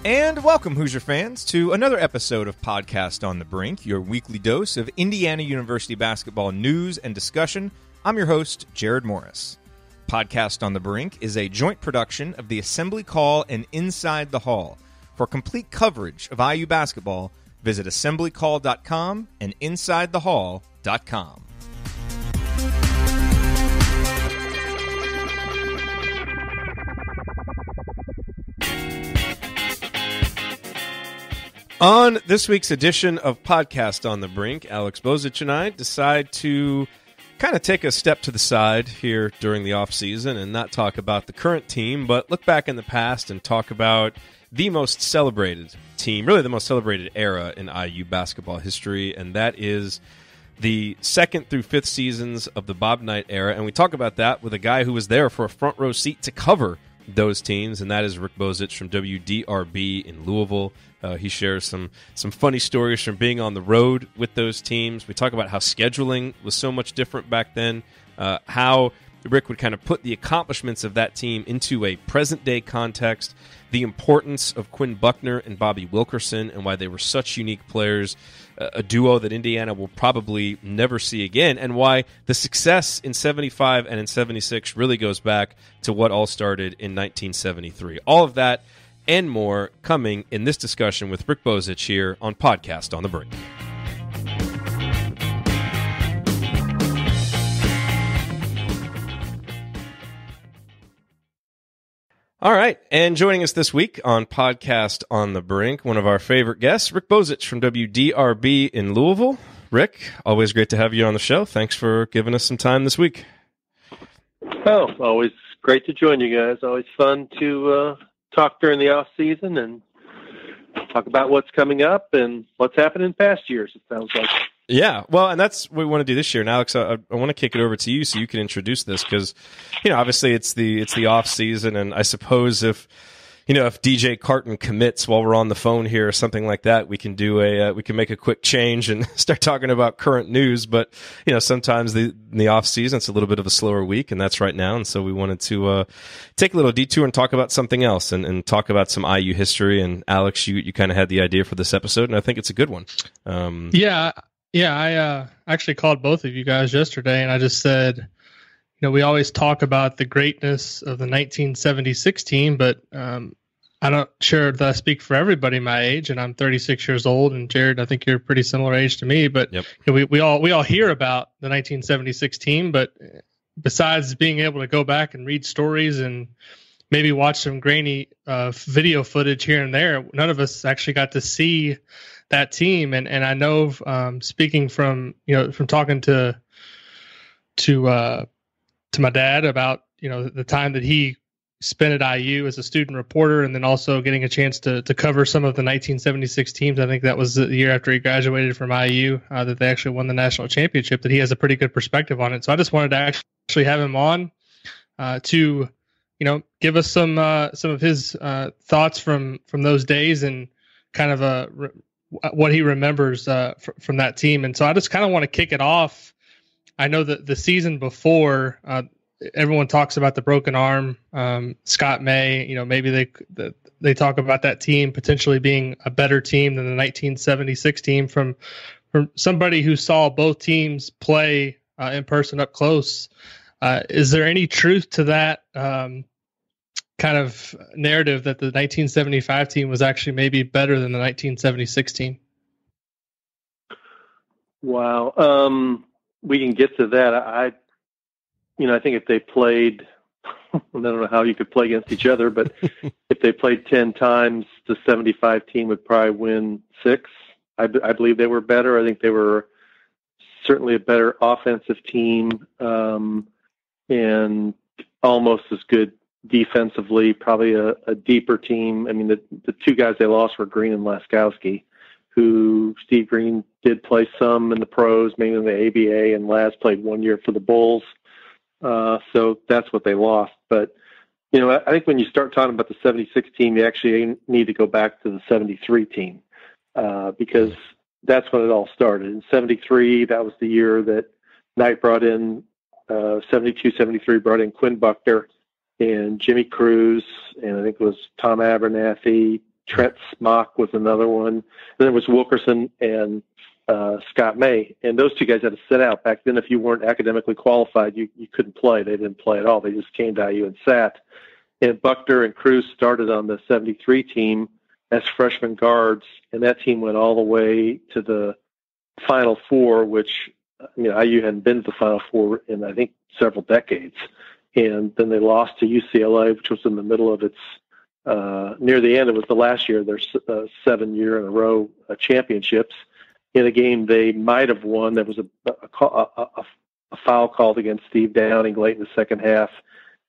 And welcome, Hoosier fans, to another episode of Podcast on the Brink, your weekly dose of Indiana University basketball news and discussion. I'm your host, Jerod Morris. Podcast on the Brink is a joint production of the Assembly Call and Inside the Hall. For complete coverage of IU basketball, visit assemblycall.com and insidethehall.com. On this week's edition of Podcast on the Brink, Alex Bozich and I decide to kind of take a step to the side here during the offseason and not talk about the current team, but look back in the past and talk about the most celebrated team, really the most celebrated era in IU basketball history, and that is the second through fifth seasons of the Bob Knight era. And we talk about that with a guy who was there for a front row seat to cover those teams, and that is Rick Bozich from WDRB in Louisville. He shares some funny stories from being on the road with those teams. We talk about how scheduling was so much different back then, how Rick would kind of put the accomplishments of that team into a present-day context, the importance of Quinn Buckner and Bobby Wilkerson and why they were such unique players, a duo that Indiana will probably never see again, and why the success in 75 and in 76 really goes back to what all started in 1973. All of that and more coming in this discussion with Rick Bozich here on Podcast on the Brink. All right, and joining us this week on Podcast on the Brink, one of our favorite guests, Rick Bozich from WDRB in Louisville. Rick, always great to have you on the show. Thanks for giving us some time this week. Oh, always great to join you guys. Always fun to talk during the off season and talk about what's coming up and what's happened in past years, it sounds like. Yeah, well, and that's what we want to do this year. And Alex, I want to kick it over to you so you can introduce this because, obviously it's the off season, and I suppose if DJ Carton commits while we're on the phone here or something like that, we can we can make a quick change and start talking about current news. But sometimes in the off season it's a little bit of a slower week, and that's right now. And so we wanted to take a little detour and talk about something else and talk about some IU history. And Alex, you kind of had the idea for this episode, and I think it's a good one. Yeah, I actually called both of you guys yesterday, and I just said, we always talk about the greatness of the 1976 team, but I'm not sure that I speak for everybody my age, and I'm 36 years old, and Jerod, I think you're a pretty similar age to me, but yep. We all hear about the 1976 team, but besides being able to go back and read stories and maybe watch some grainy video footage here and there, none of us actually got to see that team. And I know, speaking from talking to my dad about, the time that he spent at IU as a student reporter, and then also getting a chance to cover some of the 1976 teams. I think that was the year after he graduated from IU, that they actually won the national championship, that he has a pretty good perspective on it. So I just wanted to actually have him on, to, give us some of his, thoughts from those days and kind of, what he remembers from that team. And so I just kind of want to kick it off. I know that the season before, everyone talks about the broken arm, Scott May, maybe they talk about that team potentially being a better team than the 1976 team from somebody who saw both teams play in person up close. Is there any truth to that kind of narrative that the 1975 team was actually maybe better than the 1976 team? Wow. We can get to that. I think if they played, I don't know how you could play against each other, but if they played 10 times, the 75 team would probably win 6. I believe they were better. I think they were certainly a better offensive team, and almost as good defensively, probably a deeper team. I mean, the two guys they lost were Green and Laskowski, who Steve Green did play some in the pros, mainly in the ABA, and Las played 1 year for the Bulls. So that's what they lost. But, I think when you start talking about the 76 team, you actually need to go back to the 73 team, because that's when it all started. In 73, that was the year that Knight brought in, 72, 73 brought in Quinn Buckner and Jimmy Cruz, and I think it was Tom Abernathy, Trent Smock was another one. And there was Wilkerson and Scott May. And those two guys had to sit out. Back then, if you weren't academically qualified, you couldn't play. They didn't play at all. They just came to IU and sat. And Buckner and Cruz started on the 73 team as freshman guards, and that team went all the way to the Final Four, which, IU hadn't been to the Final Four in, I think, several decades. And then they lost to UCLA, which was in the middle of its, near the end. It was the last year of their 7-year-in-a-row championships. In a game they might have won, there was a foul called against Steve Downing late in the second half,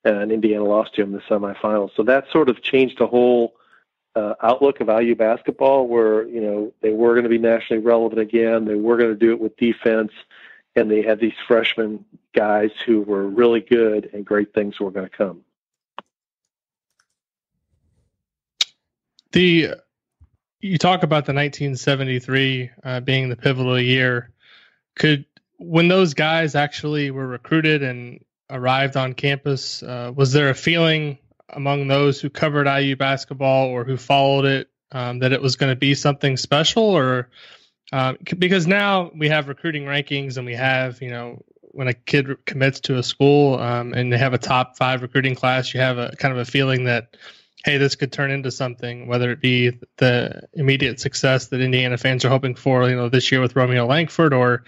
and Indiana lost to him in the semifinals. So that sort of changed the whole outlook of IU basketball, where they were going to be nationally relevant again. They were going to do it with defense, and they had these freshman guys who were really good, and great things were going to come. You talk about the 1973 being the pivotal year. When those guys actually were recruited and arrived on campus, was there a feeling among those who covered IU basketball or who followed it that it was going to be something special? Or because now we have recruiting rankings, and we have, when a kid commits to a school and they have a top 5 recruiting class, you have a kind of a feeling that, hey, this could turn into something, whether it be the immediate success that Indiana fans are hoping for, this year with Romeo Langford, or,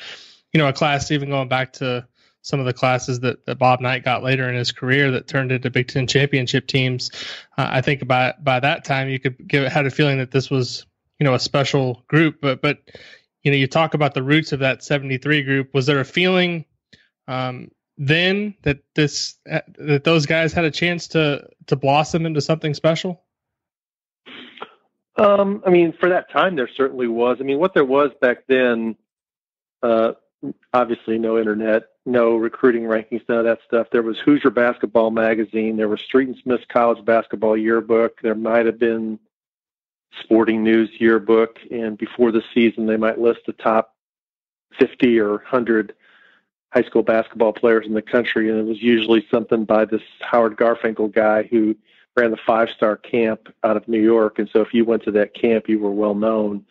a class even going back to some of the classes that Bob Knight got later in his career that turned into Big Ten championship teams. I think by that time you had a feeling that this was, a special group. But you talk about the roots of that 73 group. Was there a feeling then that those guys had a chance to blossom into something special? For that time, there certainly was. What there was back then, obviously no internet, no recruiting rankings, none of that stuff. There was Hoosier Basketball Magazine. There was Street and Smith's College Basketball Yearbook. There might have been Sporting News Yearbook. And before the season, they might list the top 50 or 100 high school basketball players in the country. And it was usually something by this Howard Garfinkel guy who ran the 5-star camp out of New York. And so if you went to that camp, you were well known.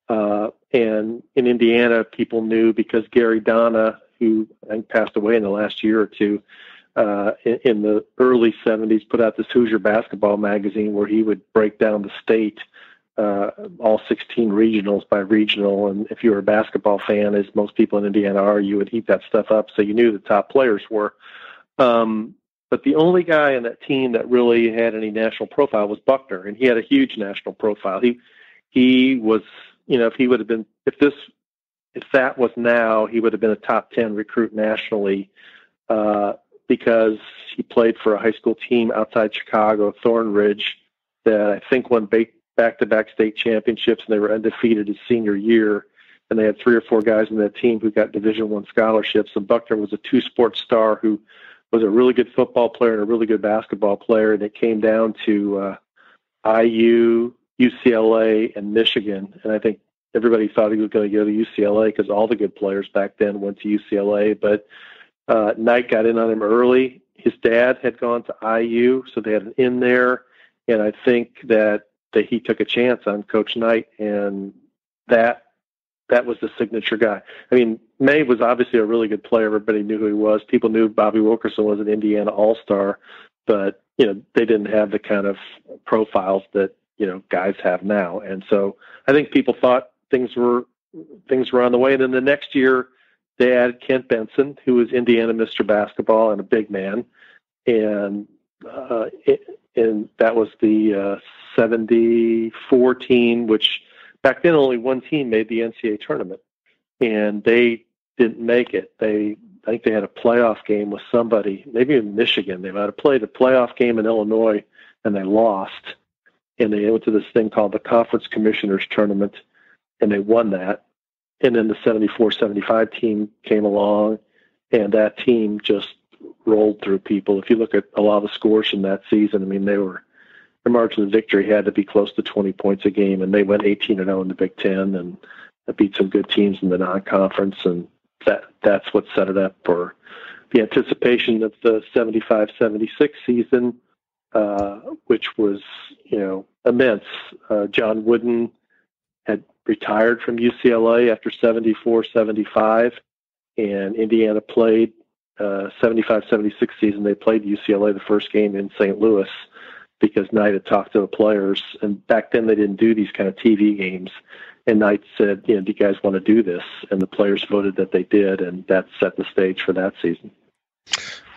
And in Indiana, people knew because Gary Donna, who I think passed away in the last year or two, in the early 70s, put out this Hoosier Basketball Magazine where he would break down the state, all 16 regionals by regional. And if you were a basketball fan, as most people in Indiana are, you would heat that stuff up so you knew the top players were. But the only guy on that team that really had any national profile was Buckner, and he had a huge national profile. He was, if he would have been, if that was now, he would have been a top 10 recruit nationally, because he played for a high school team outside Chicago, Thornridge, that I think won back-to-back state championships, and they were undefeated his senior year. And they had 3 or 4 guys in that team who got Division I scholarships. And Buckner was a 2-sport star who was a really good football player and a really good basketball player. And it came down to IU, UCLA, and Michigan. And I think everybody thought he was going to go to UCLA because all the good players back then went to UCLA. But Knight got in on him early. His dad had gone to IU, so they had an in there. And I think that he took a chance on Coach Knight, and that was the signature guy. May was obviously a really good player. Everybody knew who he was. People knew Bobby Wilkerson was an Indiana All-Star, but they didn't have the kind of profiles that guys have now. And so I think people thought things were on the way. And then the next year they added Kent Benson, who was Indiana Mr. Basketball and a big man, and that was the 74 team, which back then only one team made the NCAA tournament, and they didn't make it. I think they had a playoff game with somebody, maybe in Michigan. They might have played a playoff game in Illinois, and they lost. And they went to this thing called the Conference Commissioners Tournament, and they won that. And then the 74-75 team came along, and that team just rolled through people. If you look at a lot of the scores from that season, their margin of victory had to be close to 20 points a game, and they went 18-0 in the Big Ten and beat some good teams in the non-conference, and that's what set it up for the anticipation of the 75-76 season. which was, immense. John Wooden had retired from UCLA after 74-75, and Indiana played 75-76 season. They played UCLA the first game in St. Louis because Knight had talked to the players. And back then they didn't do these kind of TV games. And Knight said, do you guys want to do this? And the players voted that they did, and that set the stage for that season.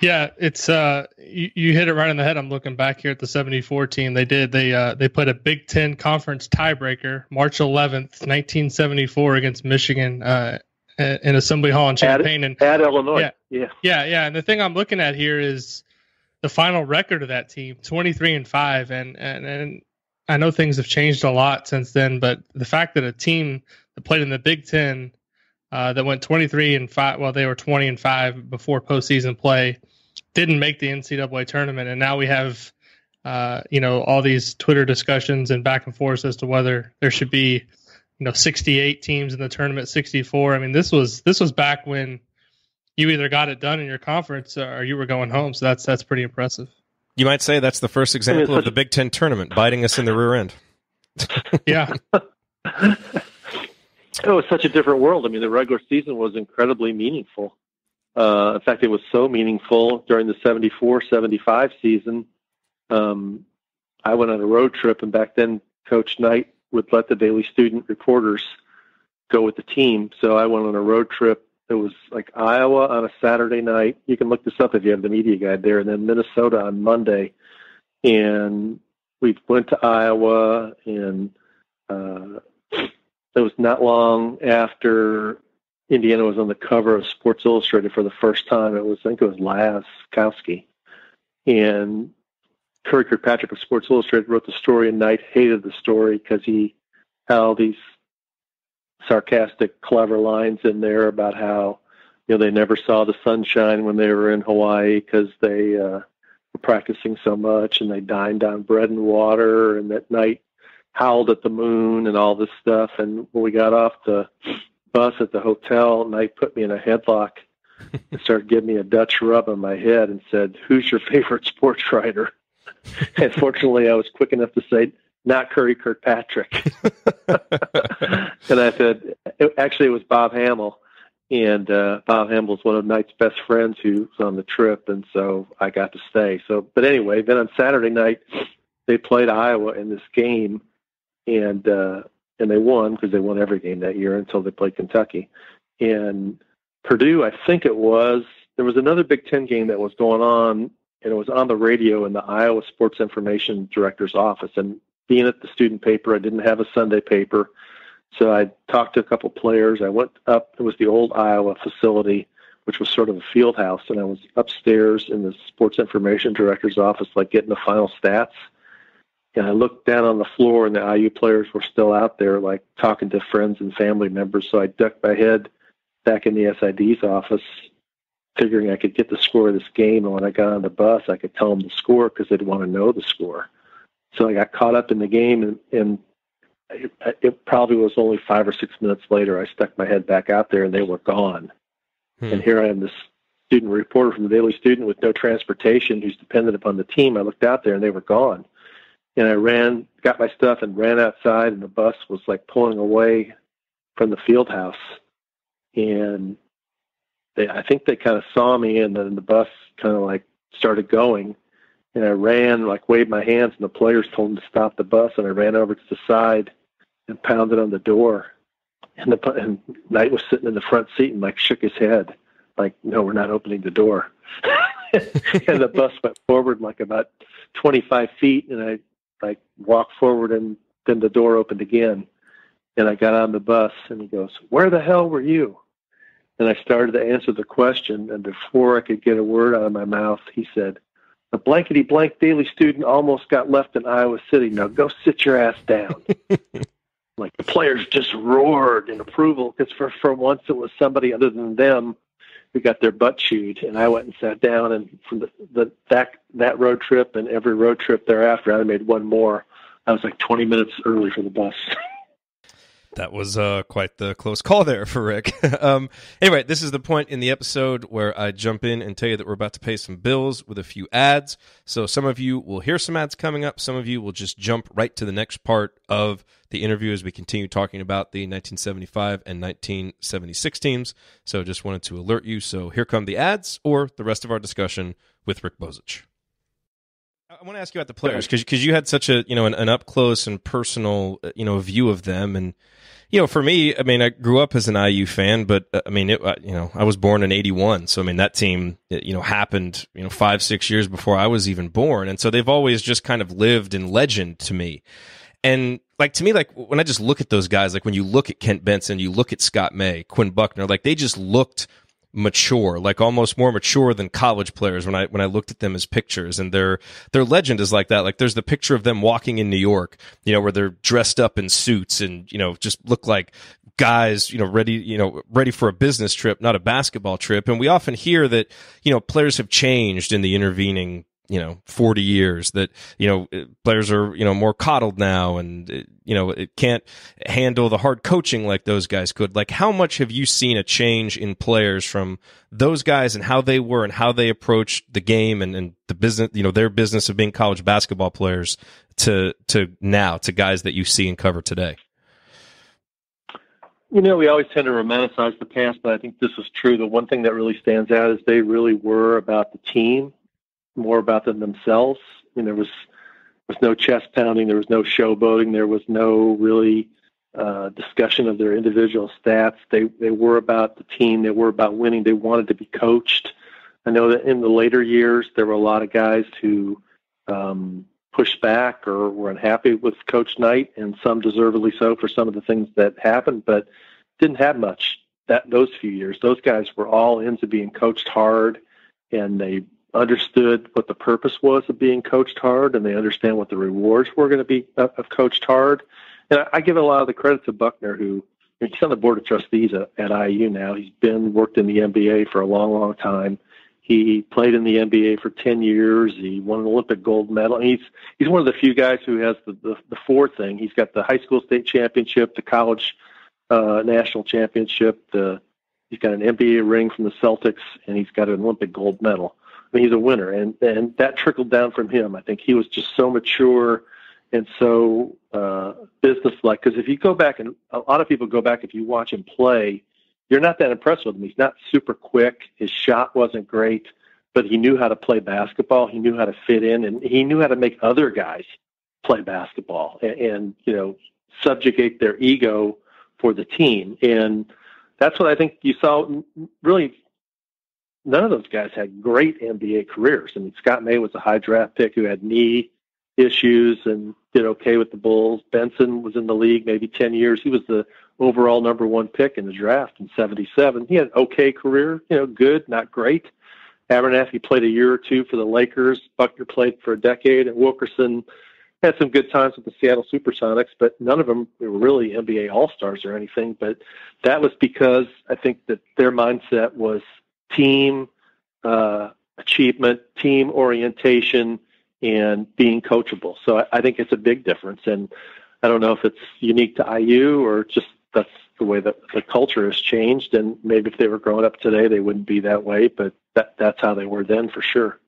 Yeah, it's you hit it right on the head. I'm looking back here at the 74 team. They played a Big Ten conference tiebreaker March 11th, 1974 against Michigan in Assembly Hall in Champaign. At Illinois. Yeah. And the thing I'm looking at here is the final record of that team, 23-5. And I know things have changed a lot since then, but the fact that a team that played in the Big Ten that went 23-5, well, they were 20-5 before postseason play, didn't make the NCAA tournament, and now we have, all these Twitter discussions and back and forth as to whether there should be, 68 teams in the tournament, 64. I mean, this was back when you either got it done in your conference or you were going home. So that's pretty impressive. You might say that's the first example of the Big Ten tournament biting us in the rear end. Yeah. It was such a different world. I mean, the regular season was incredibly meaningful. In fact, it was so meaningful during the 74-75 season. I went on a road trip, and back then Coach Knight would let the Daily Student reporters go with the team. So I went on a road trip. It was like Iowa on a Saturday night. You can look this up if you have the media guide there. And then Minnesota on Monday. And we went to Iowa, and it was not long after Indiana was on the cover of Sports Illustrated for the first time. I think it was Laz Kowski. And Curry Kirkpatrick of Sports Illustrated wrote the story, and Knight hated the story because he had all these sarcastic, clever lines in there about how, they never saw the sunshine when they were in Hawaii because they were practicing so much, and they dined on bread and water, and that Knight howled at the moon and all this stuff. And when we got off the bus at the hotel, Knight put me in a headlock and started giving me a Dutch rub on my head and said, "Who's your favorite sports writer?" And fortunately, I was quick enough to say, "Not Curry Kirkpatrick." And I said, it was Bob Hamill. And Bob Hamill's one of Knight's best friends who was on the trip, and so I got to stay. But anyway, then on Saturday night, they played Iowa in this game, and they won because they won every game that year until they played Kentucky. And Purdue, I think there was another Big Ten game that was going on, and it was on the radio in the Iowa Sports Information Director's office. And being at the student paper, I didn't have a Sunday paper, so I talked to a couple players. I went up. It was the old Iowa facility, which was sort of a field house, and I was upstairs in the Sports Information Director's office, like getting the final stats. And I looked down on the floor, and the IU players were still out there, like talking to friends and family members. So I ducked my head back in the SID's office, figuring I could get the score of this game. And when I got on the bus, I could tell them the score because they'd want to know the score. So I got caught up in the game, and it probably was only 5 or 6 minutes later, I stuck my head back out there, and they were gone. And here I am, this student reporter from the Daily Student with no transportation who's dependent upon the team. I looked out there, and they were gone. And I got my stuff and ran outside, and the bus was like pulling away from the field house. And I think they kind of saw me, and then the bus kind of like started going. And I ran, like waved my hands, and the players told me to stop the bus. And I ran over to the side and pounded on the door. And Knight was sitting in the front seat and like shook his head, like, "No, we're not opening the door." And the bus went forward like about 25 feet, and I like walked forward, and then the door opened again. And I got on the bus, and he goes, "Where the hell were you?" And I started to answer the question, and before I could get a word out of my mouth, he said, "The blankety-blank Daily Student almost got left in Iowa City. Now go sit your ass down." Like the players just roared in approval because for once it was somebody other than them who got their butt chewed. And I went and sat down, and from that road trip and every road trip thereafter, I made one more. I was like 20 minutes early for the bus. That was quite the close call there for Rick. Anyway, this is the point in the episode where I jump in and tell you that we're about to pay some bills with a few ads. So some of you will hear some ads coming up. Some of you will just jump right to the next part of the interview as we continue talking about the 1975 and 1976 teams. So just wanted to alert you. So here come the ads or the rest of our discussion with Rick Bozich. I want to ask you about the players because you had such a an up close and personal view of them. And for me, I mean, I grew up as an IU fan, but I was born in '81, so I mean that team happened 5-6 years before I was even born, and so they've always just kind of lived in legend to me. And to me, when I just look at those guys, like when you look at Kent Benson, you look at Scott May, Quinn Buckner, like they just looked mature, like almost more mature than college players when I looked at them as pictures, and their legend is like that. Like there's the picture of them walking in New York, where they're dressed up in suits and just look like guys ready for a business trip, not a basketball trip. And we often hear that players have changed in the intervening 40 years, that players are more coddled now, and it can't handle the hard coaching like those guys could. Like, how much have you seen a change in players from those guys and how they were and how they approached the game and the business, their business of being college basketball players to now, to guys that you see and cover today? We always tend to romanticize the past, but I think this is true. The one thing that really stands out is they really were about the team, more about them themselves. I mean, there was no chest pounding, there was no showboating, there was no really discussion of their individual stats. They were about the team, they were about winning, they wanted to be coached. I know that in the later years there were a lot of guys who pushed back or were unhappy with Coach Knight, and some deservedly so for some of the things that happened, but didn't have much those few years. Those guys were all into being coached hard, and they understood what the purpose was of being coached hard, and they understand what the rewards were going to be of coached hard. And I give a lot of the credit to Buckner, who he's on the board of trustees at IU now. He's worked in the NBA for a long, long time. He played in the NBA for 10 years. He won an Olympic gold medal. He's one of the few guys who has the four thing. He's got the high school state championship, the college national championship. He's got an NBA ring from the Celtics, and he's got an Olympic gold medal. I mean, he's a winner, and that trickled down from him. I think he was just so mature and so businesslike. Because if you go back, and a lot of people go back, if you watch him play, you're not that impressed with him. He's not super quick. His shot wasn't great, but he knew how to play basketball. He knew how to fit in, and he knew how to make other guys play basketball and subjugate their ego for the team. And that's what I think you saw. Really, none of those guys had great NBA careers. I mean, Scott May was a high draft pick who had knee issues and did okay with the Bulls. Benson was in the league maybe 10 years. He was the overall number one pick in the draft in '77. He had an okay career, good, not great. Abernathy played a year or two for the Lakers. Buckner played for a decade, and Wilkerson had some good times with the Seattle Supersonics, but none of them were really NBA All-Stars or anything. But that was because I think that their mindset was team achievement, team orientation, and being coachable. So I think it's a big difference. And I don't know if it's unique to IU or just that's the way that the culture has changed. And maybe if they were growing up today, they wouldn't be that way, but that's how they were then for sure.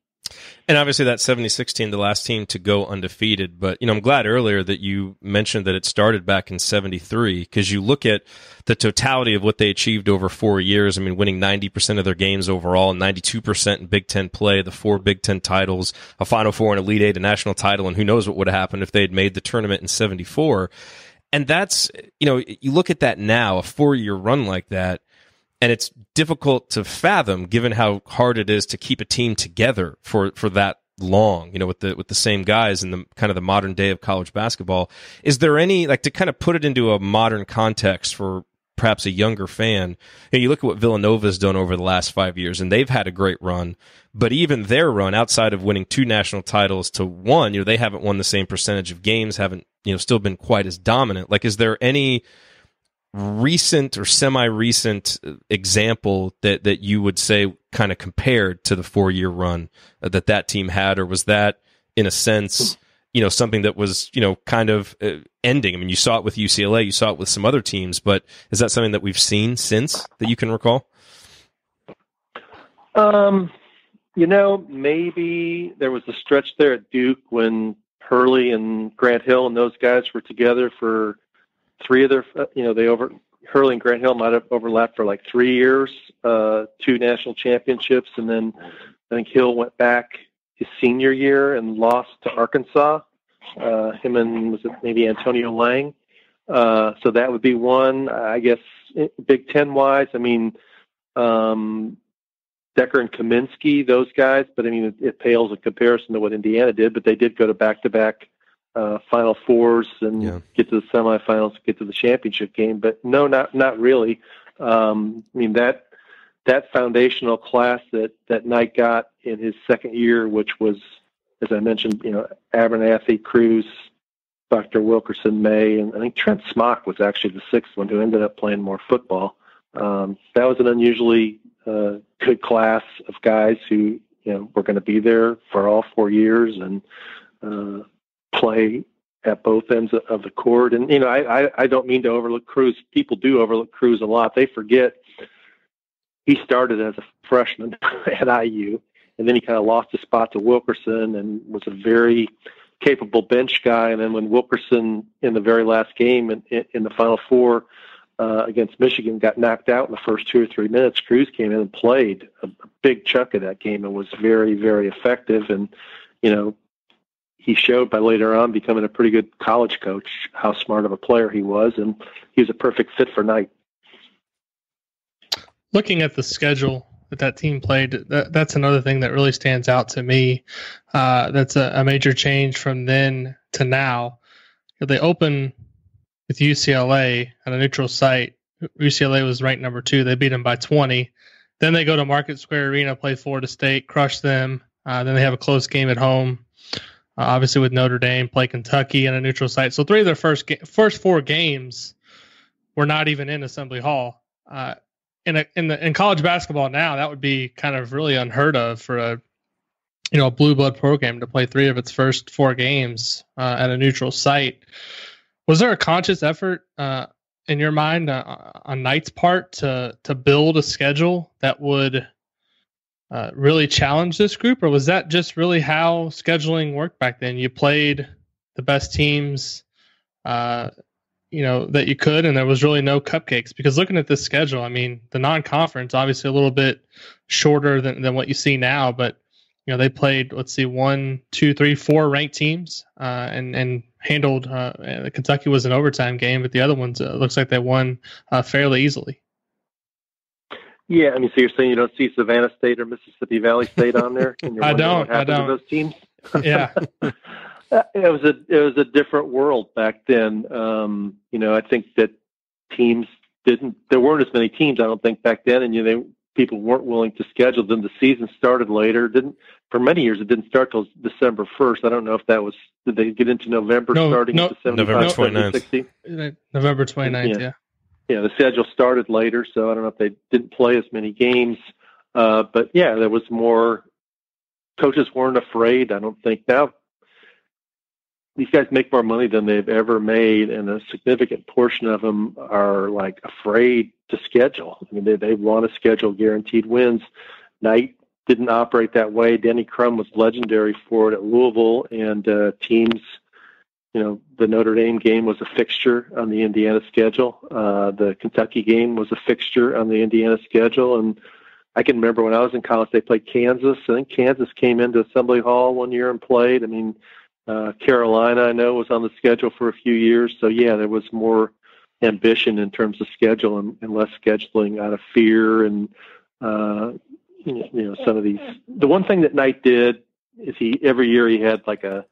And obviously that 76 team, the last team to go undefeated. But, I'm glad earlier that you mentioned that it started back in 73, because you look at the totality of what they achieved over 4 years. I mean, winning 90% of their games overall and 92% in Big Ten play, the 4 Big Ten titles, a Final Four, an Elite Eight, a national title, and who knows what would have happened if they had made the tournament in 74. And that's, you look at that now, a 4-year run like that, and it's difficult to fathom given how hard it is to keep a team together for that long, with the same guys in the kind of the modern day of college basketball. Is there any, to kind of put it into a modern context for perhaps a younger fan, you look at what Villanova's done over the last 5 years, and they've had a great run, but even their run outside of winning 2 national titles to 1, they haven't won the same percentage of games, haven't, still been quite as dominant. Is there any recent or semi-recent example that you would say kind of compared to the 4-year run that team had, or was that in a sense something that was kind of ending? I mean, you saw it with UCLA, you saw it with some other teams, but is that something that we've seen since that you can recall? Maybe there was a stretch there at Duke when Hurley and Grant Hill and those guys were together for 3 of their, Hurley and Grant Hill might have overlapped for like 3 years, 2 national championships. And then I think Hill went back his senior year and lost to Arkansas, him and was it maybe Antonio Lang. So that would be one, I guess, Big Ten wise. I mean, Decker and Kaminsky, those guys, but I mean, it pales in comparison to what Indiana did, but they did go to back-to-back Final Fours and get to the semifinals, get to the championship game. But no, not really. I mean, that foundational class that Knight got in his second year, which was, as I mentioned, Abernathy, Cruz, Dr. Wilkerson, May, and I think Trent Smock was actually the 6th one who ended up playing more football. That was an unusually good class of guys who were going to be there for all 4 years and play at both ends of the court. And I don't mean to overlook Cruz. People do overlook Cruz a lot. They forget he started as a freshman at IU, and then he kind of lost his spot to Wilkerson and was a very capable bench guy. And then when Wilkerson in the very last game in the Final Four against Michigan got knocked out in the first 2 or 3 minutes, Cruz came in and played a big chunk of that game and was very, very effective. And, he showed by later on becoming a pretty good college coach how smart of a player he was, and he was a perfect fit for Knight. Looking at the schedule that team played, that's another thing that really stands out to me. That's a major change from then to now. They open with UCLA at a neutral site. UCLA was ranked number 2. They beat them by 20. Then they go to Market Square Arena, play Florida State, crush them. Then they have a close game at home, obviously with Notre Dame, play Kentucky at a neutral site. So 3 of their first 4 games were not even in Assembly Hall. In college basketball now, that would be kind of really unheard of for a blue blood program to play 3 of its first 4 games at a neutral site. Was there a conscious effort in your mind on Knight's part to build a schedule that would really challenge this group, or was that just really how scheduling worked back then? You played the best teams, that you could, and there was really no cupcakes? Because looking at this schedule, I mean, the non-conference obviously a little bit shorter than what you see now, but they played, 1, 2, 3, 4 ranked teams, and handled. Kentucky was an overtime game, but the other ones looks like they won fairly easily. Yeah, I mean, so you're saying you don't see Savannah State or Mississippi Valley State on there? And I don't. To those teams. Yeah, it was a different world back then. I think that teams there weren't as many teams, I don't think, back then, and people weren't willing to schedule them. The season started later. For many years it didn't start till December 1st. I don't know if that was, did they get into November starting at the November 29th. November 29th, yeah. Yeah, the schedule started later, so I don't know if they didn't play as many games. But yeah, there was more. Coaches weren't afraid, I don't think. Now, these guys make more money than they've ever made, and a significant portion of them are like afraid to schedule. I mean, they want to schedule guaranteed wins. Knight didn't operate that way. Denny Crum was legendary for it at Louisville, and teams. The Notre Dame game was a fixture on the Indiana schedule. The Kentucky game was a fixture on the Indiana schedule. And I can remember when I was in college, they played Kansas. I think Kansas came into Assembly Hall one year and played. I mean, Carolina, I know, was on the schedule for a few years. So, yeah, there was more ambition in terms of schedule and less scheduling out of fear. And, some of these. The one thing that Knight did is every year he had like a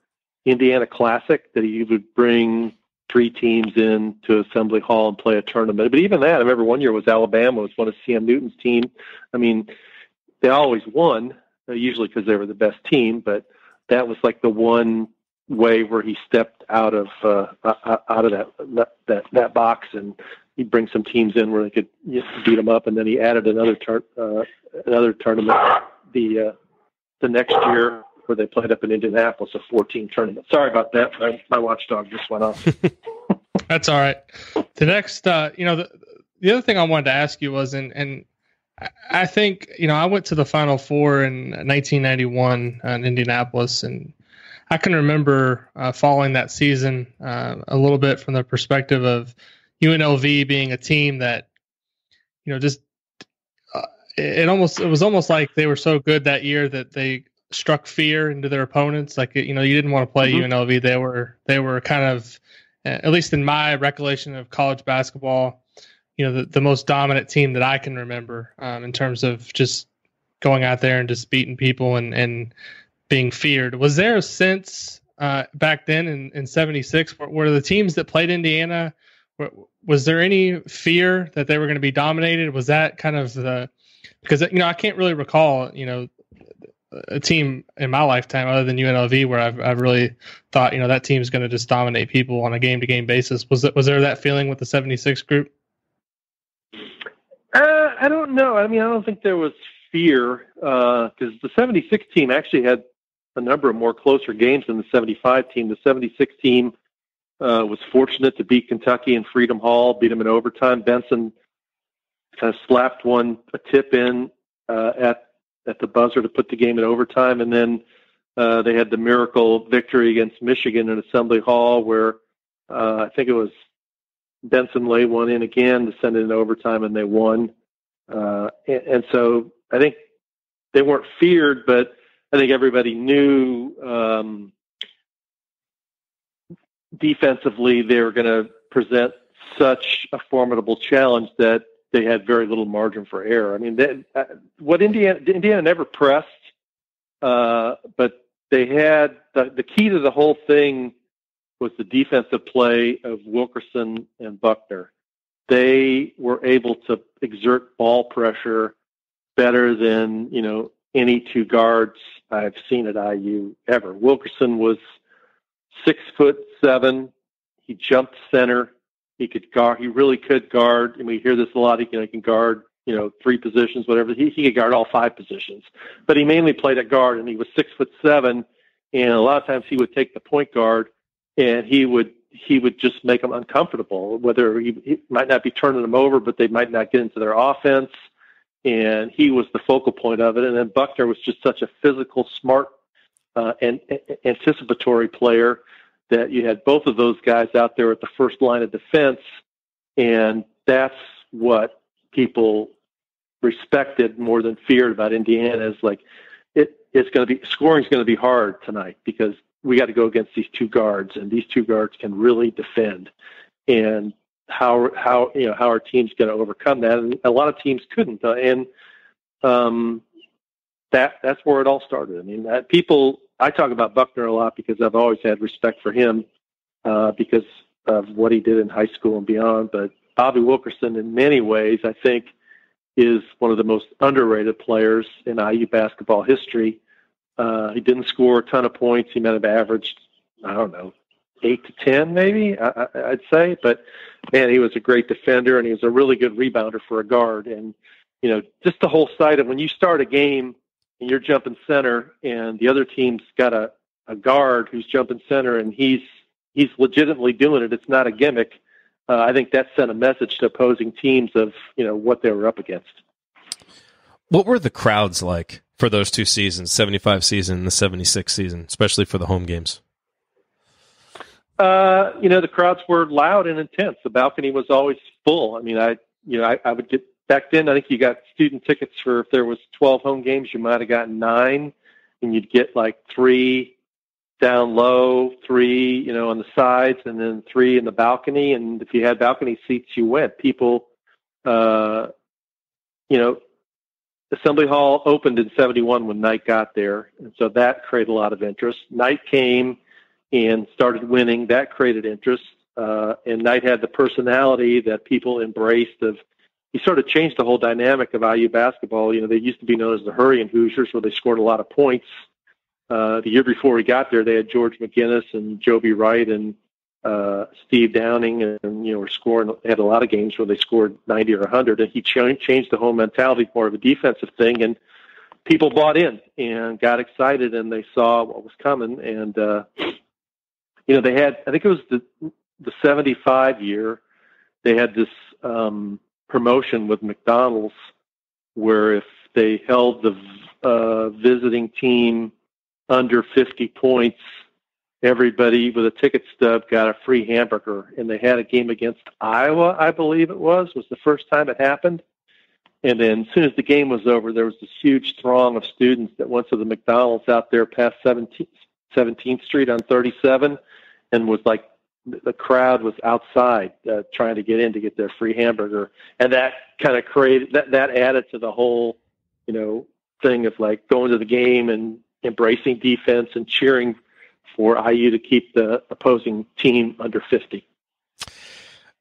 Indiana Classic that he would bring 3 teams in to Assembly Hall and play a tournament. But even that, I remember one year was Alabama, was one of CM Newton's team. I mean, they always won, usually because they were the best team, but that was like the one way where he stepped out of that box, and he'd bring some teams in where they could beat them up, and then he added another tournament the next year, where they played up in Indianapolis, a 14 tournament. Sorry about that. My watchdog just went off. That's all right. The next, the other thing I wanted to ask you was, and I think, I went to the Final Four in 1991 in Indianapolis, and I can remember following that season a little bit from the perspective of UNLV being a team that, just it was almost like they were so good that year that they struck fear into their opponents. Like, you didn't want to play UNLV. They were kind of, at least in my recollection of college basketball, the most dominant team that I can remember in terms of just going out there and just beating people and being feared. Was there a sense back then in 76 were the teams that played Indiana, was there any fear that they were going to be dominated? Was that kind of because I can't really recall, a team in my lifetime other than UNLV where I've really thought, that team's going to just dominate people on a game-to-game basis. Was there that feeling with the 76 group? I don't know. I mean, I don't think there was fear because the 76 team actually had a number of more closer games than the 75 team. The 76 team was fortunate to beat Kentucky in Freedom Hall, beat them in overtime. Benson kind of slapped a tip in at the buzzer to put the game in overtime, and then they had the miracle victory against Michigan in Assembly Hall where I think it was Benson laid one in again to send it in overtime, and they won. And so I think they weren't feared, but I think everybody knew defensively they were going to present such a formidable challenge that they had very little margin for error. I mean, Indiana never pressed, but they had the key to the whole thing was the defensive play of Wilkerson and Buckner. They were able to exert ball pressure better than, any two guards I've seen at IU ever. Wilkerson was 6'7". He jumped center. He could guard. He really could guard. And we hear this a lot. He can guard, 3 positions, whatever. He could guard all 5 positions, but he mainly played at guard, and he was 6'7". And a lot of times he would take the point guard and he would just make them uncomfortable, whether he might not be turning them over, but they might not get into their offense. And he was the focal point of it. And then Buckner was just such a physical, smart, and anticipatory player that you had both of those guys out there at the first line of defense. And that's what people respected more than feared about Indiana is like, scoring's going to be hard tonight because we got to go against these 2 guards, and these 2 guards can really defend. And how our team's going to overcome that? And a lot of teams couldn't. That's where it all started. I mean, I talk about Buckner a lot because I've always had respect for him because of what he did in high school and beyond. But Bobby Wilkerson, in many ways, I think, is one of the most underrated players in IU basketball history. He didn't score a ton of points. He might have averaged, 8 to 10 maybe, I'd say. But, man, he was a great defender, and he was a really good rebounder for a guard. And, just the whole side of when you start a game and you're jumping center and the other team's got a guard who's jumping center and he's legitimately doing it. It's not a gimmick. I think that sent a message to opposing teams of, what they were up against. What were the crowds like for those 2 seasons, 75 season and the 76 season, especially for the home games? The crowds were loud and intense. The balcony was always full. I mean, I would get back then. I think you got student tickets for if there was 12 home games, you might have gotten 9, and you'd get like 3 down low, 3, on the sides, and then 3 in the balcony. And if you had balcony seats, you went. People, Assembly Hall opened in 71 when Knight got there, and so that created a lot of interest. Knight came and started winning. That created interest, and Knight had the personality that people embraced. He sort of changed the whole dynamic of IU basketball. They used to be known as the Hurrying Hoosiers, where they scored a lot of points. The year before he got there, they had George McGinnis and Joby Wright and Steve Downing, and were scoring. They had a lot of games where they scored 90 or 100, and he changed the whole mentality, more of a defensive thing, and people bought in and got excited, and they saw what was coming. And they had, I think it was the 75 year, they had this promotion with McDonald's where if they held the visiting team under 50 points, everybody with a ticket stub got a free hamburger. And they had a game against Iowa, I believe it was the first time it happened. And then as soon as the game was over, there was this huge throng of students that went to the McDonald's out there past 17th Street on 37, and was like, the crowd was outside trying to get in to get their free hamburger. And that kind of created, that added to the whole, thing of like going to the game and embracing defense and cheering for IU to keep the opposing team under 50.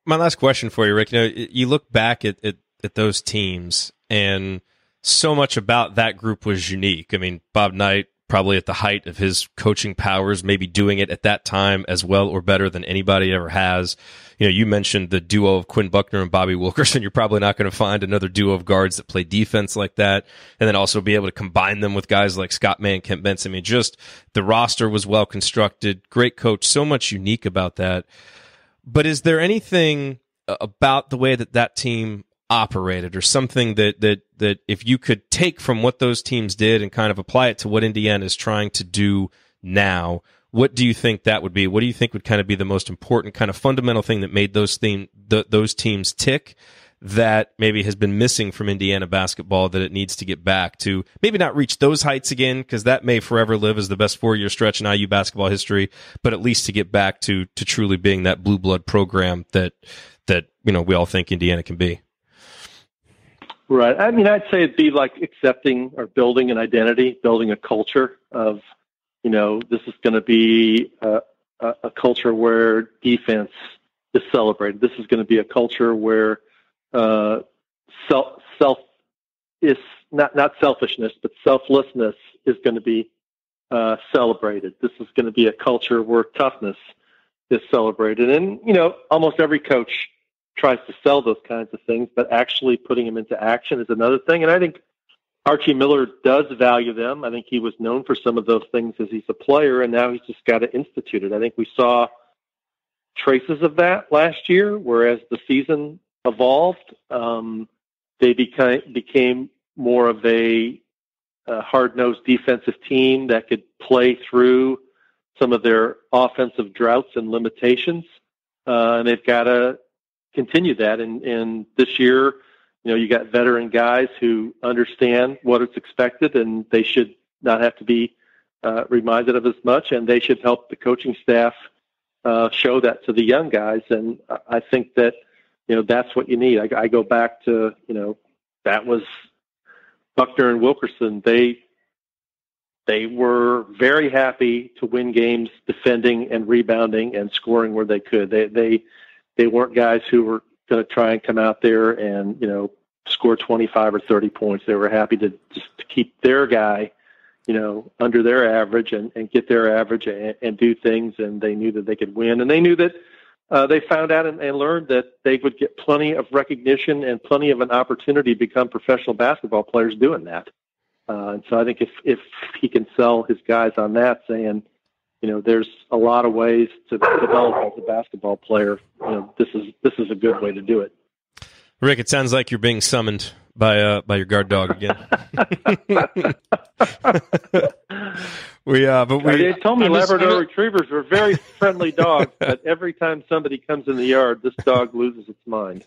My last question for you, Rick, you look back at those teams, and so much about that group was unique. I mean, Bob Knight, probably at the height of his coaching powers, maybe doing it at that time as well or better than anybody ever has. You mentioned the duo of Quinn Buckner and Bobby Wilkerson. You're probably not going to find another duo of guards that play defense like that, and then also be able to combine them with guys like Scott May and Kent Benson. I mean, just the roster was well constructed, great coach, so much unique about that. But is there anything about the way that team operated, or something that if you could take from what those teams did and kind of apply it to what Indiana is trying to do now, what do you think that would be? What do you think would kind of be the most important kind of fundamental thing that made those teams tick, that maybe has been missing from Indiana basketball, that it needs to get back to? Maybe not reach those heights again, because that may forever live as the best 4-year stretch in IU basketball history, but at least to get back to truly being that blue blood program that we all think Indiana can be. Right. I mean, I'd say it'd be like accepting or building an identity, building a culture of, this is going to be a culture where defense is celebrated. This is going to be a culture where self is not selfishness, but selflessness is going to be celebrated. This is going to be a culture where toughness is celebrated. And, almost every coach tries to sell those kinds of things, but actually putting them into action is another thing. And I think Archie Miller does value them. I think he was known for some of those things as he's a player, and now he's just got to institute it. I think we saw traces of that last year, whereas the season evolved. They became more of a hard-nosed defensive team that could play through some of their offensive droughts and limitations. And they've got to continue that. And this year, you got veteran guys who understand what is expected, and they should not have to be reminded of as much, and they should help the coaching staff show that to the young guys. And I think that, that's what you need. I go back to, that was Buckner and Wilkerson. They were very happy to win games defending and rebounding and scoring where they could. They weren't guys who were going to try and come out there and, score 25 or 30 points. They were happy to just to keep their guy, under their average and get their average and do things. And they knew that they could win. And they knew that they found out and learned that they would get plenty of recognition and plenty of an opportunity to become professional basketball players doing that. And so I think if he can sell his guys on that, saying, there's a lot of ways to develop as a basketball player, this is a good way to do it. Rick, it sounds like you're being summoned by your guard dog again. They told me Labrador Retrievers were very friendly dogs, but every time somebody comes in the yard, this dog loses its mind.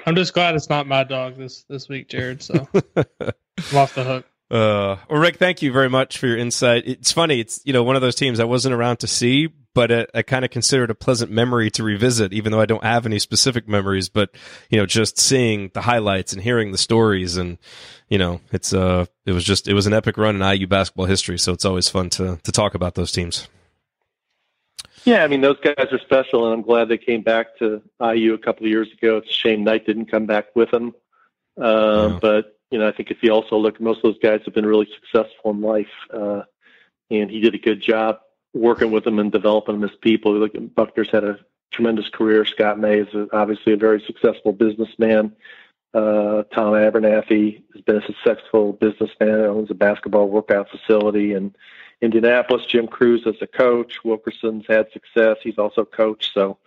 I'm just glad it's not my dog this week, Jerod. So I'm off the hook. Well, Rick, thank you very much for your insight. It's funny. It's, one of those teams I wasn't around to see, but I kind of consider it a pleasant memory to revisit, even though I don't have any specific memories. But, just seeing the highlights and hearing the stories, and, it was an epic run in IU basketball history. So it's always fun to talk about those teams. Yeah, I mean, those guys are special, and I'm glad they came back to IU a couple of years ago. It's a shame Knight didn't come back with them. But, I think if you also look, most of those guys have been really successful in life, and he did a good job working with them and developing them as people. Look, Buckner's had a tremendous career. Scott May is obviously a very successful businessman. Tom Abernathy has been a successful businessman, owns a basketball workout facility in Indianapolis. Jim Cruz is a coach. Wilkerson's had success. He's also coached. So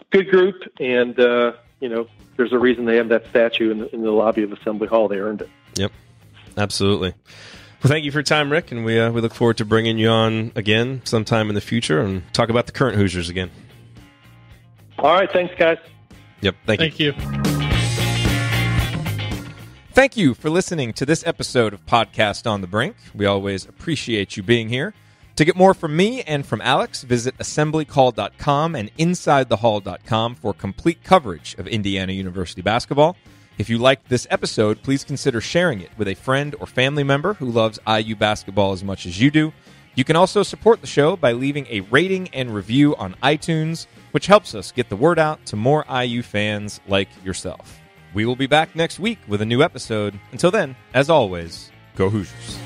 good group, and there's a reason they have that statue in the lobby of Assembly Hall. They earned it. Yep, absolutely. Well, thank you for your time, Rick, and we look forward to bringing you on again sometime in the future and talk about the current Hoosiers again. All right, thanks, guys. Yep, thank you. Thank you for listening to this episode of Podcast on the Brink. We always appreciate you being here. To get more from me and from Alex, visit assemblycall.com and insidethehall.com for complete coverage of Indiana University basketball. If you liked this episode, please consider sharing it with a friend or family member who loves IU basketball as much as you do. You can also support the show by leaving a rating and review on iTunes, which helps us get the word out to more IU fans like yourself. We will be back next week with a new episode. Until then, as always, go Hoosiers.